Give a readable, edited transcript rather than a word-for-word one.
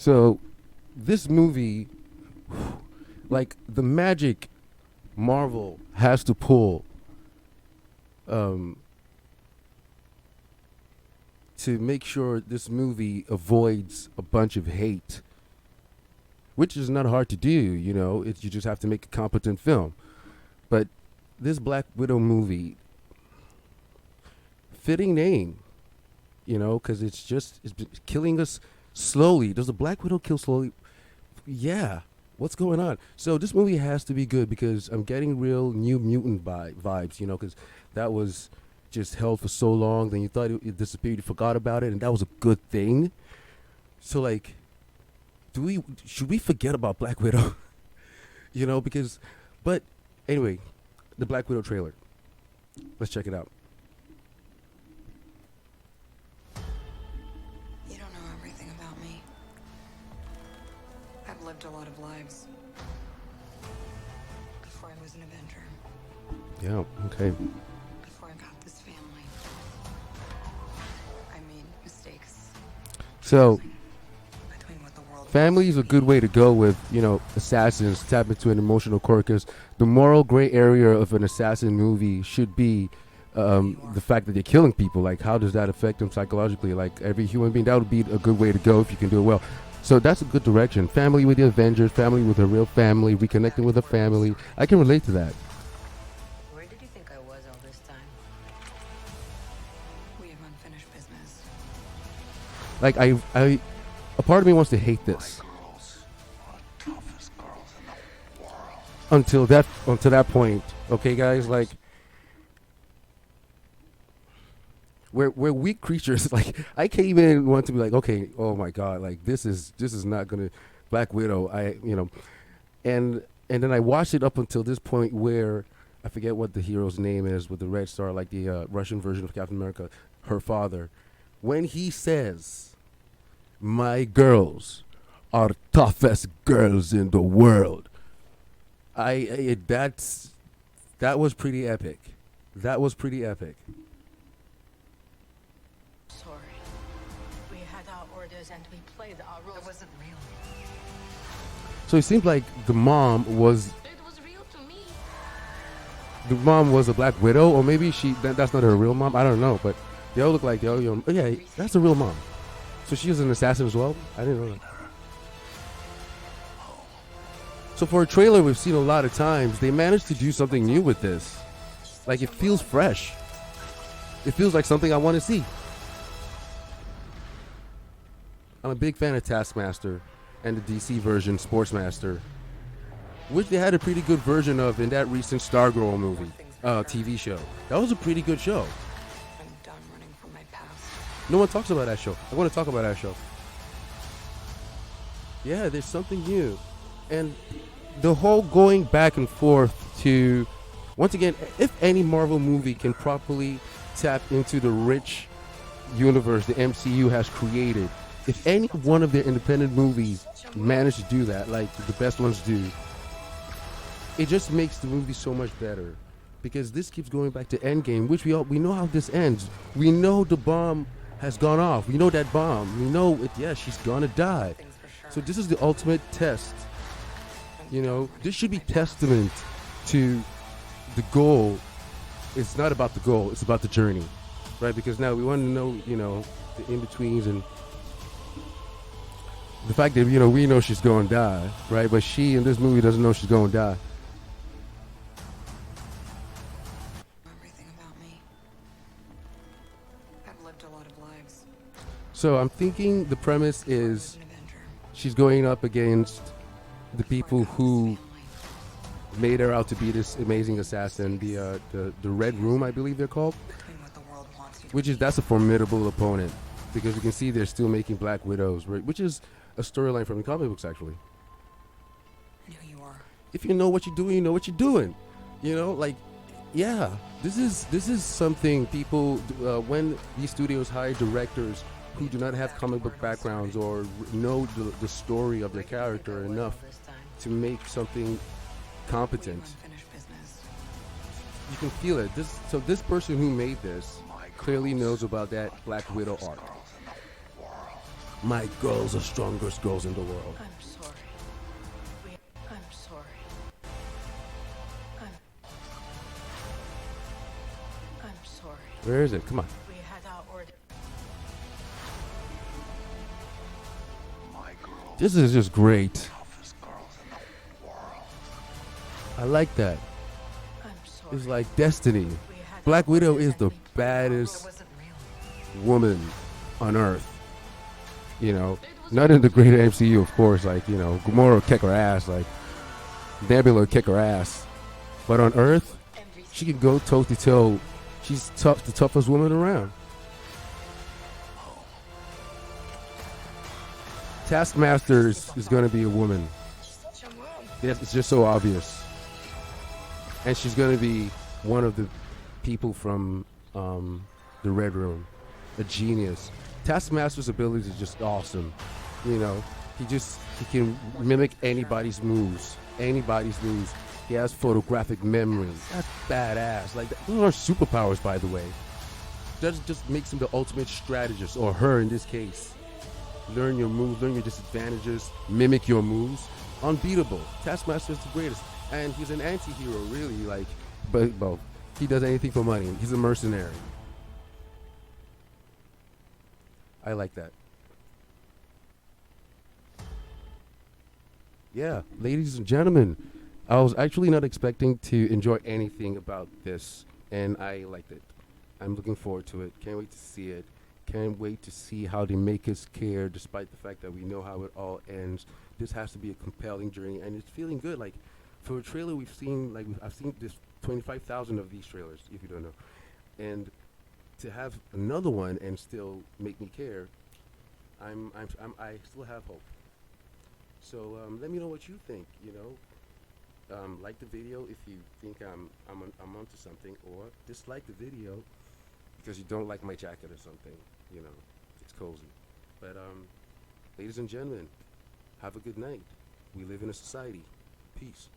So this movie, like the magic Marvel has to pull um, to make sure this movie avoids a bunch of hate, which is not hard to do. You know, you just have to make a competent film. But this Black Widow movie, fitting name, you know, because it's been killing us slowly. Does the Black Widow kill slowly? Yeah. What's going on? So this movie has to be good because I'm getting real New Mutant vibes, you know, because that was just held for so long. Then you thought it disappeared, you forgot about it, and that was a good thing. So like, should we forget about Black Widow? You know, but anyway, the Black Widow trailer. Let's check it out. You don't know everything about me. I've lived a lot of lives before I was an Avenger. Yeah, okay. Before I got this family, I made mistakes. So, Between what the world family is a good way to go with, you know, assassins, tap into an emotional core, because the moral gray area of an assassin movie should be the fact that they're killing people. Like, how does that affect them psychologically? Like, every human being, that would be a good way to go if you can do it well. So that's a good direction. Family with the Avengers, family with a real family, reconnecting with a family. I can relate to that. Where did you think I was all this time? We have unfinished business. Like, a part of me wants to hate this. Until that point, okay, guys, like, we're weak creatures. Like, I can't even want to be like, okay, oh my god, like this is not gonna Black Widow. And then I watched it up until this point where I forget what the hero's name is with the red star, like the Russian version of Captain America, her father, when he says, "My girls are toughest girls in the world." That was pretty epic. That was pretty epic. Sorry. We had our orders and we played our roles. It wasn't real. So it seems like the mom was It was real to me. a Black Widow, or maybe that's not her real mom. I don't know, but they all look like they all young. Oh, yeah, that's a real mom. So she was an assassin as well. I didn't know that. So for a trailer we've seen a lot of times, they managed to do something new with this. Like, it feels fresh. It feels like something I want to see. I'm a big fan of Taskmaster and the DC version, Sportsmaster, which they had a pretty good version of in that recent Stargirl movie, TV show. That was a pretty good show. I'm done running from my past. No one talks about that show. I want to talk about that show. Yeah, there's something new. And the whole going back and forth to, once again, if any Marvel movie can properly tap into the rich universe the MCU has created, if any one of their independent movies manage to do that, like the best ones do, it just makes the movie so much better. Because this keeps going back to Endgame, which we know how this ends. We know the bomb has gone off. We know that bomb. We know she's gonna die. Things for sure. So this is the ultimate test. You know, this should be testament to the goal. It's not about the goal, it's about the journey, right? Because now we want to know, you know, the in-betweens and the fact that, you know, we know she's going to die, right? But she in this movie doesn't know she's going to die. Everything about me. I've lived a lot of lives. So I'm thinking the premise Before I was is an Avenger. she's going up against the people who made her out to be this amazing assassin, the Red Room, I believe they're called, Between what the world wants you to which is be. that's a formidable opponent, because we can see they're still making Black Widows, right? Which is a storyline from the comic books, actually. And who you are. If you know what you're doing, you know what you're doing. You know, like, yeah, this is something people when these studios hire directors who do not have comic book backgrounds or know the story of their character enough to make something competent. Unfinished business. You can feel it. This person who made this clearly knows about that Black Widow arc. My girls are strongest girls in the world. I'm sorry. I'm sorry. I'm sorry. Where is it? Come on. We had our orders. My girl, This is just great. toughest girls in the world. I like that. I'm sorry. It's like destiny. We had Black our Widow orders is and the we played our baddest Wasn't real. woman on Earth. You know, not in the great MCU, of course. Like, you know, Gamora would kick her ass. Like, Nebula would kick her ass. But on Earth, she can go toe to toe. She's tough, the toughest woman around. Taskmaster is going to be a woman. Yes, it's just so obvious. And she's going to be one of the people from the Red Room, a genius. Taskmaster's abilities are just awesome. You know, he can mimic anybody's moves. Anybody's moves. He has photographic memory. That's badass. Like, those are superpowers, by the way. That just makes him the ultimate strategist, or her in this case. Learn your moves, learn your disadvantages, mimic your moves. Unbeatable. Taskmaster is the greatest. And he's an anti-hero, really. Like, but well, he does anything for money. He's a mercenary. I like that. Yeah, ladies and gentlemen, I was actually not expecting to enjoy anything about this, and I liked it. I'm looking forward to it. Can't wait to see it. Can't wait to see how they make us care, despite the fact that we know how it all ends. This has to be a compelling journey, and it's feeling good. Like, for a trailer we've seen, like I've seen this 25,000 of these trailers, if you don't know, and to have another one and still make me care, I still have hope. So let me know what you think. You know, like the video if you think I'm onto something, or dislike the video because you don't like my jacket or something. You know, it's cozy. But ladies and gentlemen, have a good night. We live in a society. Peace.